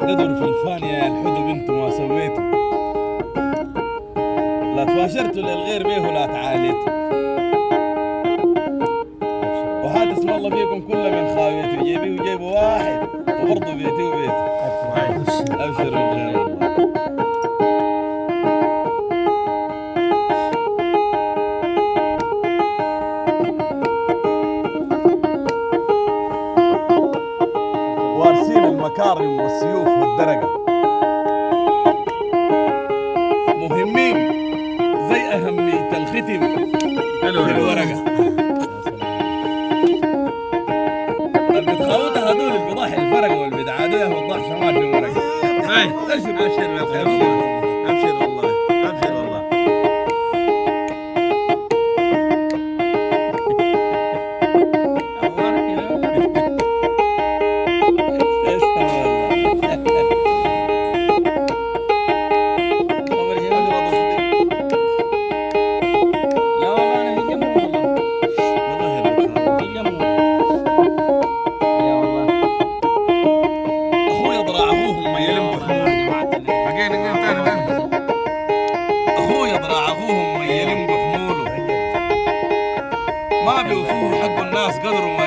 قدر في الفانية الحدب انتم ما سويتوا، لا تباشرتوا للغير بيه ولا تعاليتوا، وحاد اسم الله فيكم كل من خاويته، جيبي وجيبوا واحد وبرضه بيتي وبيتي. ابشروا بالخير والله. وارسين المكارم والسيوف والدرقة مهمين زي أهمية الختم في الورقة. البتخاوتها هذول اللي بيضحي الفرقة والبدعادية وضح شمال في الورقة. ابشر بالخير والله. ابشر والله. ابشر والله. اخويا ضراع اخوهم ميلين بحموله، ما بيوفوه حق الناس قدروا